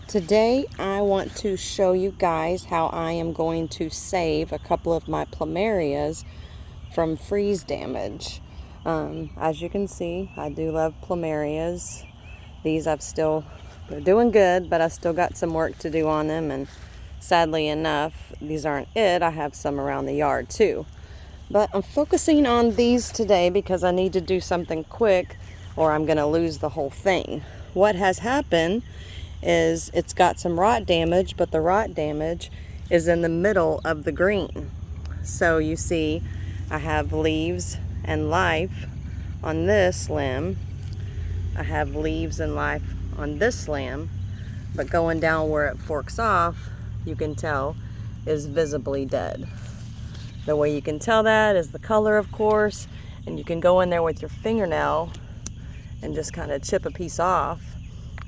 Today I want to show you guys how I am going to save a couple of my plumerias from freeze damage. As you can see, I do love plumerias. These they're doing good, but I still got some work to do on them, and sadly enough, these aren't it. I have some around the yard too. But I'm focusing on these today because I need to do something quick or I'm going to lose the whole thing. What has happened is it's got some rot damage, but the rot damage is in the middle of the green. So you see I have leaves and life on this limb. I have leaves and life on this limb, but going down where it forks off, you can tell is visibly dead. The way you can tell that is the color, of course, and you can go in there with your fingernail and just kind of chip a piece off,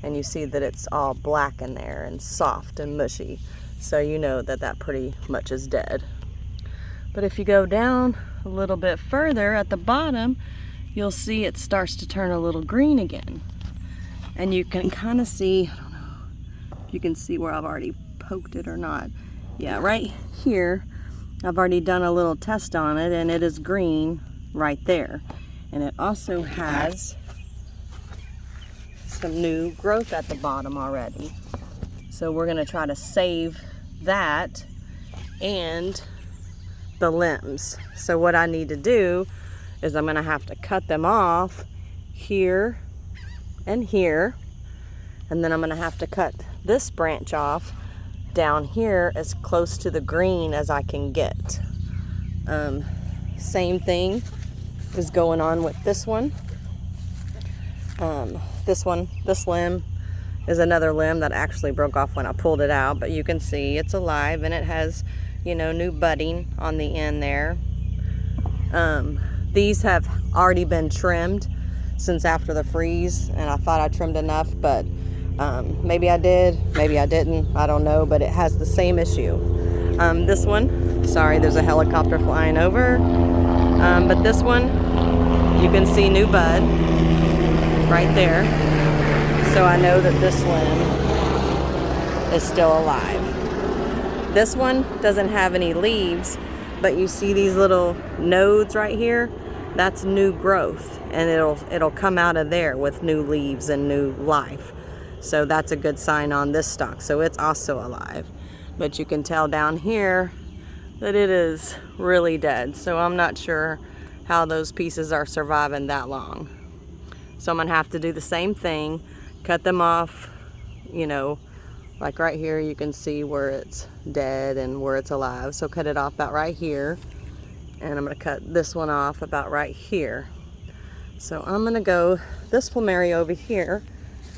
and you see that it's all black in there and soft and mushy. So you know that that pretty much is dead. But if you go down a little bit further at the bottom, you'll see it starts to turn a little green again. And you can kind of see, I don't know if you can see where I've already poked it or not. Yeah, right here, I've already done a little test on it, and it is green right there. And it also has some new growth at the bottom already. So we're going to try to save that and the limbs. So what I need to do is I'm going to have to cut them off here and here, and then I'm going to have to cut this branch off down here as close to the green as I can get. Same thing is going on with this one. This limb is another limb that actually broke off when I pulled it out, but you can see it's alive and it has, you know, new budding on the end there. These have already been trimmed since after the freeze, and I thought I trimmed enough, but maybe I did, maybe I didn't, I don't know, but it has the same issue. This one, sorry, there's a helicopter flying over, but this one, you can see new bud right there. So I know that this limb is still alive. This one doesn't have any leaves, but you see these little nodes right here? That's new growth, and it'll come out of there with new leaves and new life. So that's a good sign on this stalk. So it's also alive. But you can tell down here that it is really dead. So I'm not sure how those pieces are surviving that long. So I'm gonna have to do the same thing, cut them off, you know, like right here you can see where it's dead and where it's alive. So cut it off about right here. And I'm gonna cut this one off about right here. So I'm gonna go, this plumeria over here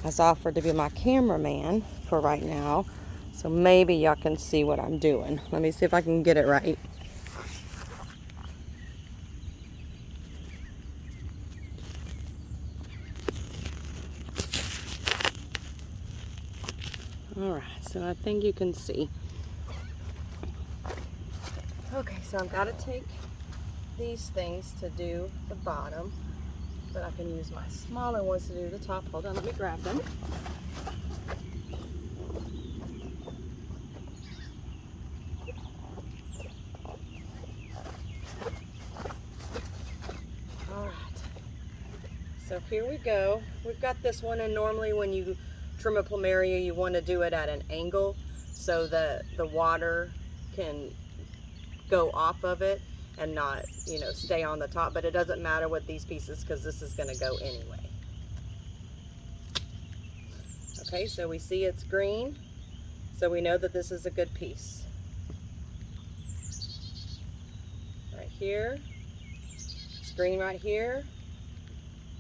has offered to be my cameraman for right now. So maybe y'all can see what I'm doing. Let me see if I can get it right. All right, so I think you can see. Okay, so I've got to take these things to do the bottom, but I can use my smaller ones to do the top. Hold on, let me grab them. All right, so here we go. We've got this one, and normally when you trim a plumeria, you want to do it at an angle so that the water can go off of it and not, you know, stay on the top. But it doesn't matter with these pieces because this is going to go anyway. Okay, so we see it's green, so we know that this is a good piece. Right here, it's green right here,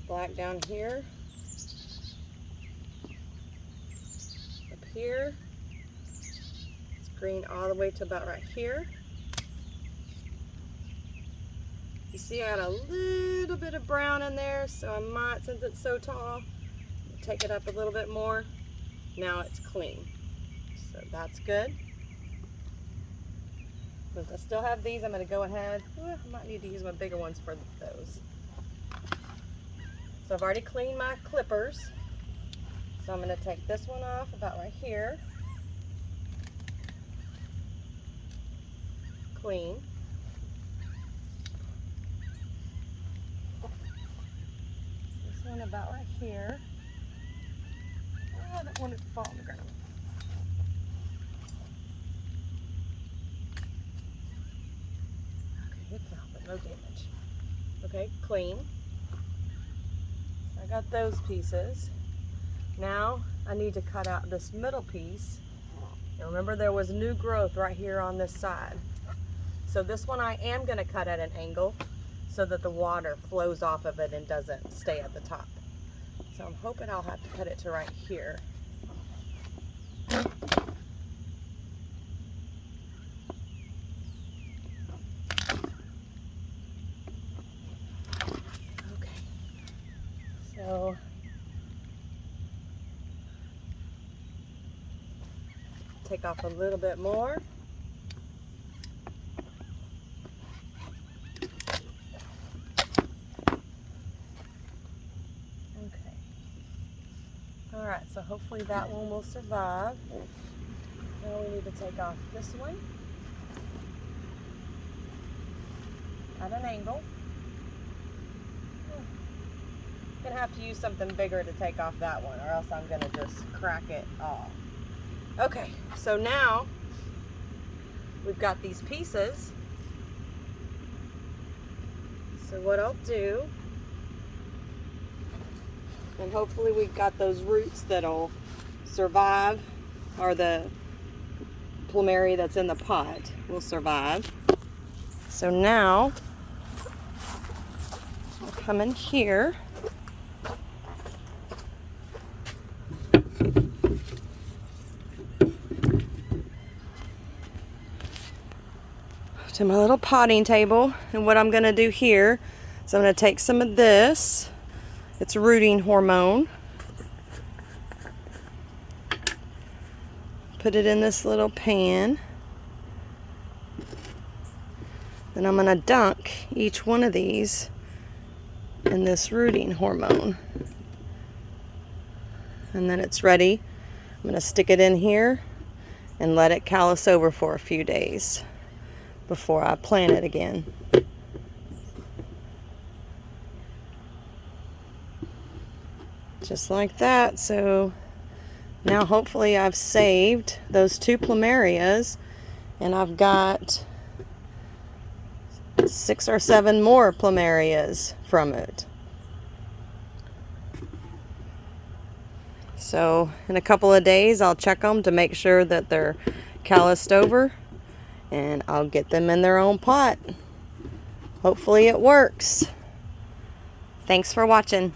black down here, up here, it's green all the way to about right here. You see I got a little bit of brown in there, so I might, since it's so tall, take it up a little bit more. Now it's clean, so that's good. Since I still have these, I'm going to go ahead, I might need to use my bigger ones for those. So I've already cleaned my clippers, So I'm going to take this one off about right here. Clean. This one about right here. Oh, I don't want it to fall on the ground. Okay, it fell, but no damage. Okay, clean. So I got those pieces. Now I need to cut out this middle piece. Now remember, there was new growth right here on this side. So this one I am going to cut at an angle so that the water flows off of it and doesn't stay at the top. So I'm hoping I'll have to cut it to right here. Okay. So take off a little bit more. Okay. All right, so hopefully that one will survive. Now we need to take off this one at an angle. I'm gonna have to use something bigger to take off that one, or else I'm gonna just crack it off. Okay, so now we've got these pieces. So what I'll do, and hopefully we've got those roots that'll survive, or the plumeria that's in the pot will survive. So now I'll come in here. To my little potting table, and what I'm going to do here is I'm going to take some of this, it's rooting hormone, put it in this little pan, then I'm going to dunk each one of these in this rooting hormone, and then it's ready. I'm going to stick it in here and let it callus over for a few days before I plant it again. Just like that. So now hopefully I've saved those 2 plumerias, and I've got 6 or 7 more plumerias from it. So in a couple of days I'll check them to make sure that they're calloused over, and I'll get them in their own pot. Hopefully it works. Thanks for watching.